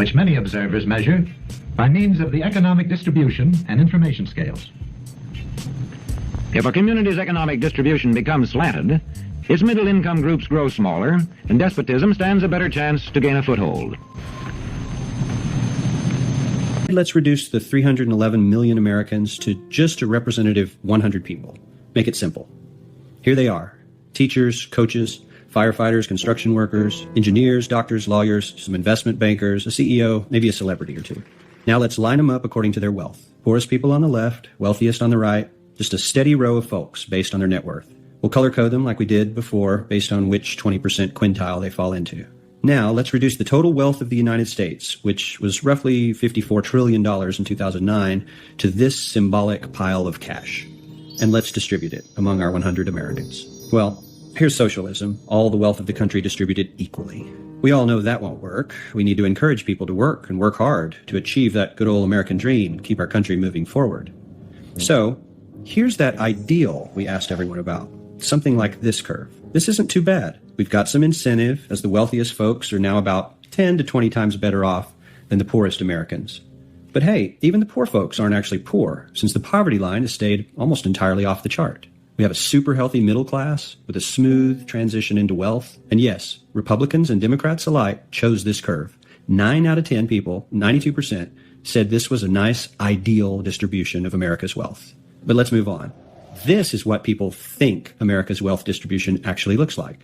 which many observers measure by means of the economic distribution and information scales. If a community's economic distribution becomes slanted, its middle-income groups grow smaller, and despotism stands a better chance to gain a foothold. Let's reduce the 311 million Americans to just a representative 100 people. Make it simple. Here they are: teachers, coaches, firefighters, construction workers, engineers, doctors, lawyers, some investment bankers, a CEO, maybe a celebrity or two. Now let's line them up according to their wealth. Poorest people on the left, wealthiest on the right, just a steady row of folks based on their net worth. We'll color code them like we did before based on which 20% quintile they fall into. Now let's reduce the total wealth of the United States, which was roughly $54 trillion in 2009, to this symbolic pile of cash. And let's distribute it among our 100 Americans. Well, here's socialism, all the wealth of the country distributed equally. We all know that won't work. We need to encourage people to work and work hard to achieve that good old American dream and keep our country moving forward. So, here's that ideal we asked everyone about. Something like this curve. This isn't too bad. We've got some incentive, as the wealthiest folks are now about 10 to 20 times better off than the poorest Americans. But hey, even the poor folks aren't actually poor, since the poverty line has stayed almost entirely off the chart. We have a super healthy middle class with a smooth transition into wealth. And yes, Republicans and Democrats alike chose this curve. 9 out of 10 people, 92%, said this was a nice, ideal distribution of America's wealth. But let's move on. This is what people think America's wealth distribution actually looks like.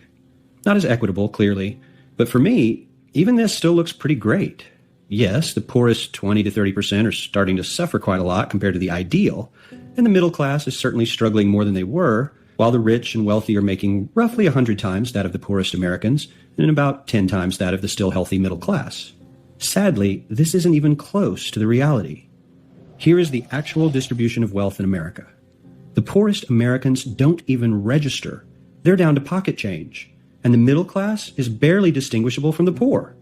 Not as equitable, clearly, but for me, even this still looks pretty great. Yes, the poorest 20 to 30% are starting to suffer quite a lot compared to the ideal, and the middle class is certainly struggling more than they were, while the rich and wealthy are making roughly 100 times that of the poorest Americans and about 10 times that of the still healthy middle class. Sadly, this isn't even close to the reality. Here is the actual distribution of wealth in America. The poorest Americans don't even register. They're down to pocket change, and the middle class is barely distinguishable from the poor.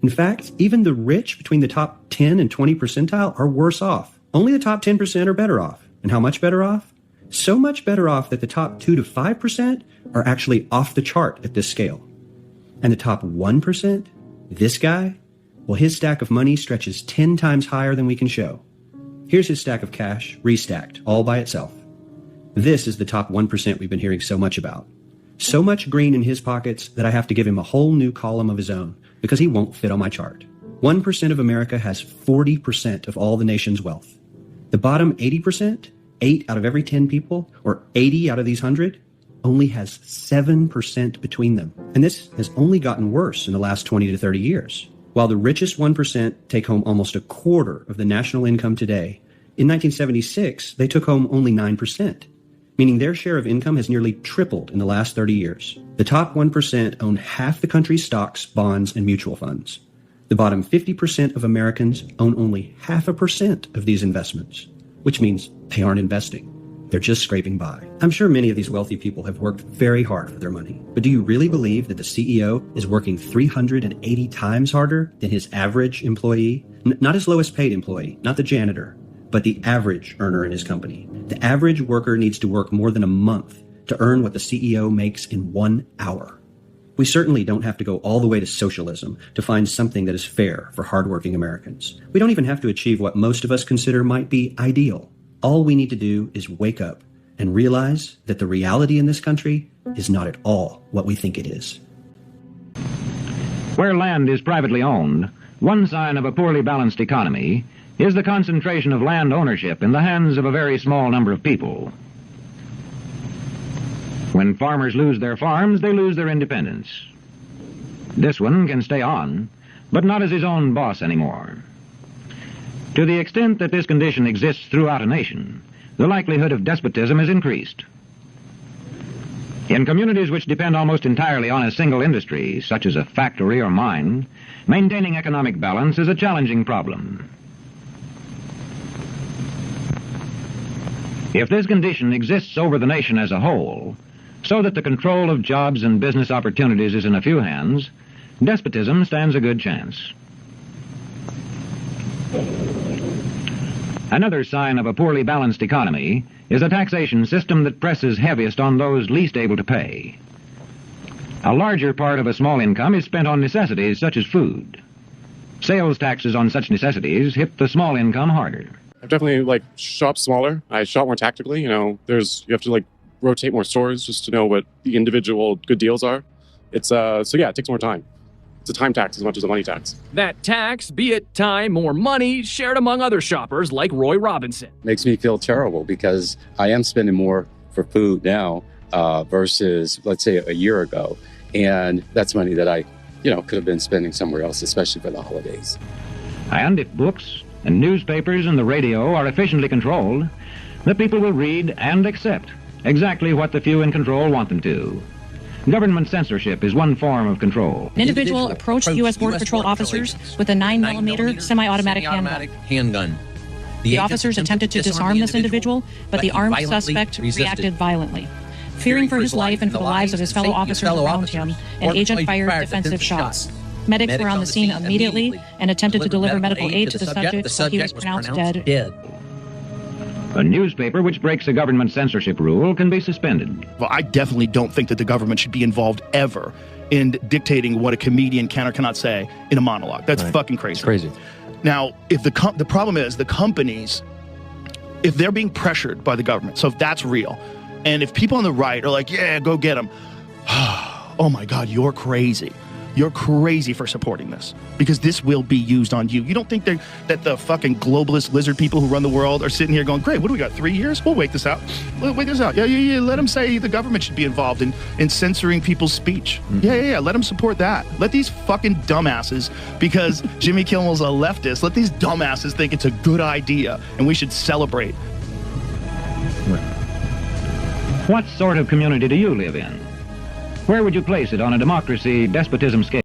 In fact, even the rich between the top 10 and 20 percentile are worse off. Only the top 10% are better off. And how much better off? So much better off that the top 2 to 5% are actually off the chart at this scale. And the top 1%, this guy, well, his stack of money stretches 10 times higher than we can show. Here's his stack of cash, restacked, all by itself. This is the top 1% we've been hearing so much about. So much green in his pockets that I have to give him a whole new column of his own, because he won't fit on my chart. 1% of America has 40% of all the nation's wealth. The bottom 80%, 8 out of every 10 people, or 80 out of these 100, only has 7% between them. And this has only gotten worse in the last 20 to 30 years. While the richest 1% take home almost a quarter of the national income today, in 1976, they took home only 9%, meaning their share of income has nearly tripled in the last 30 years. The top 1% own half the country's stocks, bonds, and mutual funds. The bottom 50% of Americans own only 0.5% of these investments, which means they aren't investing. They're just scraping by. I'm sure many of these wealthy people have worked very hard for their money. But do you really believe that the CEO is working 380 times harder than his average employee? Not his lowest paid employee, not the janitor, but the average earner in his company. The average worker needs to work more than a month to earn what the CEO makes in 1 hour. We certainly don't have to go all the way to socialism to find something that is fair for hardworking Americans. We don't even have to achieve what most of us consider might be ideal. All we need to do is wake up and realize that the reality in this country is not at all what we think it is. Where land is privately owned, one sign of a poorly balanced economy is the concentration of land ownership in the hands of a very small number of people. When farmers lose their farms, they lose their independence. This one can stay on, but not as his own boss anymore. To the extent that this condition exists throughout a nation, the likelihood of despotism is increased. In communities which depend almost entirely on a single industry, such as a factory or mine, maintaining economic balance is a challenging problem. If this condition exists over the nation as a whole, so that the control of jobs and business opportunities is in a few hands, despotism stands a good chance. Another sign of a poorly balanced economy is a taxation system that presses heaviest on those least able to pay. A larger part of a small income is spent on necessities such as food. Sales taxes on such necessities hit the small income harder. I've definitely shopped smaller. I shop more tactically. You have to rotate more stores just to know what the individual good deals are. It takes more time. It's a time tax as much as a money tax. That tax, be it time or money, shared among other shoppers like Roy Robinson. Makes me feel terrible because I am spending more for food now versus, let's say, a year ago. And that's money that I, could have been spending somewhere else, especially for the holidays. And if books and newspapers and the radio are efficiently controlled, the people will read and accept exactly what the few in control want them to. Government censorship is one form of control. An individual approached U.S. Border Patrol officers with a 9mm semi-automatic handgun. The officers attempted to disarm this individual, but the armed suspect reacted violently. Fearing for his life and for the lives of his fellow officers around him, an agent fired defensive shots. Medics were on the scene immediately and attempted to deliver medical aid to the subject, but he was pronounced dead. A newspaper which breaks a government censorship rule can be suspended. Well, I definitely don't think that the government should be involved ever in dictating what a comedian can or cannot say in a monologue. That's fucking crazy. It's crazy. Now, if the problem is the companies, if they're being pressured by the government, so if that's real, and if people on the right are like, yeah, go get them, oh my God, you're crazy. You're crazy for supporting this because this will be used on you. You don't think that the fucking globalist lizard people who run the world are sitting here going, great, what do we got, 3 years? We'll wait this out. We'll wait this out. Yeah. Let them say the government should be involved in censoring people's speech. Mm-hmm. Yeah. Let them support that. Let these fucking dumbasses, because Jimmy Kimmel's a leftist, let these dumbasses think it's a good idea and we should celebrate. What sort of community do you live in? Where would you place it on a democracy-despotism scale?